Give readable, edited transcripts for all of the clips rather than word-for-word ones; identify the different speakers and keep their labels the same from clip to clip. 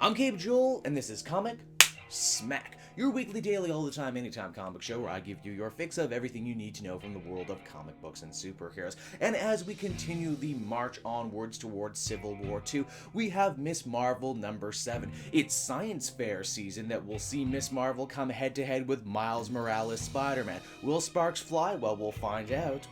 Speaker 1: I'm Cape Joel, and this is Comic Smack, your weekly, daily, all the time, anytime comic show where I give you your fix of everything you need to know from the world of comic books and superheroes. And as we continue the march onwards towards Civil War II, we have Ms. Marvel number 7. It's science fair season that will see Ms. Marvel come head-to-head with Ms.Marvel Spider-Man. Will sparks fly? Well, we'll find out.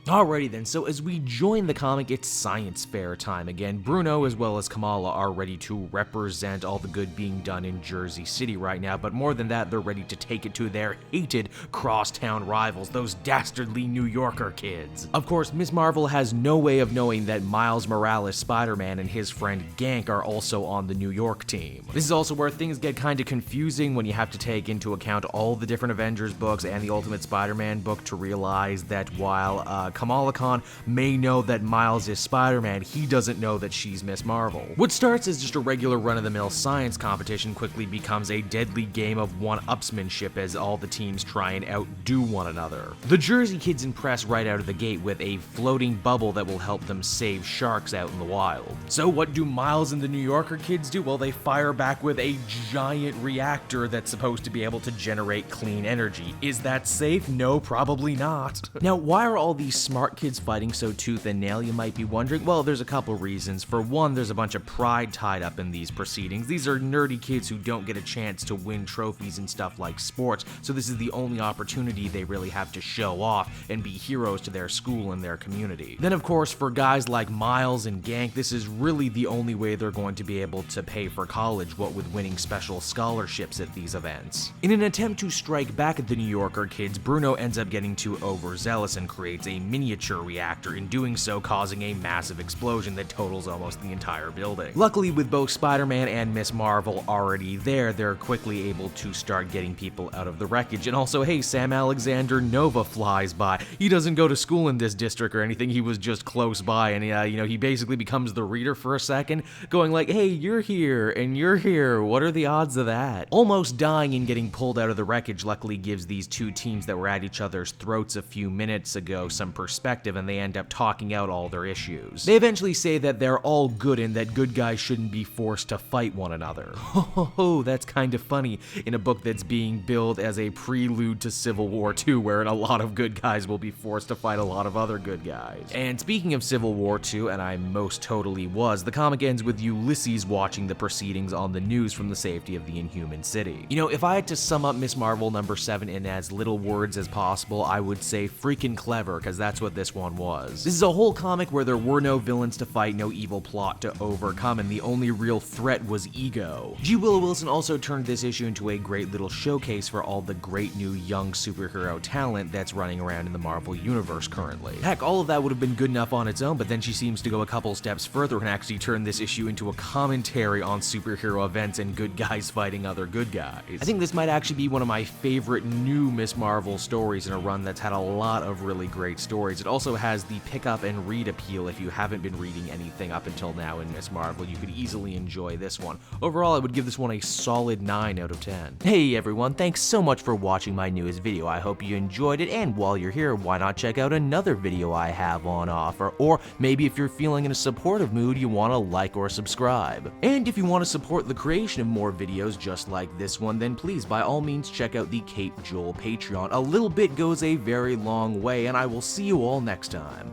Speaker 1: Alrighty then, so as we join the comic, it's science fair time again. Bruno as well as Kamala are ready to represent all the good being done in Jersey City right now, but more than that, they're ready to take it to their hated crosstown rivals, those dastardly New Yorker kids. Of course, Ms. Marvel has no way of knowing that Miles Morales Spider-Man and his friend Gank are also on the New York team. This is also where things get kinda confusing when you have to take into account all the different Avengers books and the Ultimate Spider-Man book to realize that while Kamala Khan may know that Miles is Spider-Man, he doesn't know that she's Ms. Marvel. What starts as just a regular run-of-the-mill science competition quickly becomes a deadly game of one-upsmanship as all the teams try and outdo one another. The Jersey kids impress right out of the gate with a floating bubble that will help them save sharks out in the wild. So what do Miles and the New Yorker kids do? Well, they fire back with a giant reactor that's supposed to be able to generate clean energy. Is that safe? No, probably not. Now, why are all these smart kids fighting so tooth and nail, you might be wondering? Well, there's a couple reasons. For one, there's a bunch of pride tied up in these proceedings. These are nerdy kids who don't get a chance to win trophies and stuff like sports, so this is the only opportunity they really have to show off and be heroes to their school and their community. Then, of course, for guys like Miles and Gank, this is really the only way they're going to be able to pay for college, what with winning special scholarships at these events. In an attempt to strike back at the New Yorker kids, Bruno ends up getting too overzealous and creates a miniature reactor, in doing so causing a massive explosion that totals almost the entire building. Luckily, with both Spider-Man and Ms. Marvel already there, they're quickly able to start getting people out of the wreckage. And also, hey, Sam Alexander Nova flies by. He doesn't go to school in this district or anything, he was just close by, and he basically becomes the reader for a second, going like, hey, you're here, and you're here, what are the odds of that? Almost dying and getting pulled out of the wreckage luckily gives these two teams that were at each other's throats a few minutes ago some perspective, and they end up talking out all their issues. They eventually say that they're all good and that good guys shouldn't be forced to fight one another. Ho, that's kind of funny in a book that's being billed as a prelude to Civil War II, where a lot of good guys will be forced to fight a lot of other good guys. And speaking of Civil War II, and I most totally was, the comic ends with Ulysses watching the proceedings on the news from the safety of the Inhuman City. You know, if I had to sum up Ms. Marvel number 7 in as little words as possible, I would say freaking clever, because that's what this one was. This is a whole comic where there were no villains to fight, no evil plot to overcome, and the only real threat was ego. G. Willow Wilson also turned this issue into a great little showcase for all the great new young superhero talent that's running around in the Marvel Universe currently. Heck, all of that would have been good enough on its own, but then she seems to go a couple steps further and actually turn this issue into a commentary on superhero events and good guys fighting other good guys. I think this might actually be one of my favorite new Ms. Marvel stories in a run that's had a lot of really great stories. It also has the pick up and read appeal. If you haven't been reading anything up until now in Ms. Marvel, you could easily enjoy this one. Overall, I would give this one a solid 9 out of 10. Hey everyone, thanks so much for watching my newest video. I hope you enjoyed it, and while you're here, why not check out another video I have on offer, or maybe if you're feeling in a supportive mood, you want to like or subscribe. And if you want to support the creation of more videos just like this one, then please by all means check out the Cape Joel Patreon. A little bit goes a very long way, and I will see you all next time.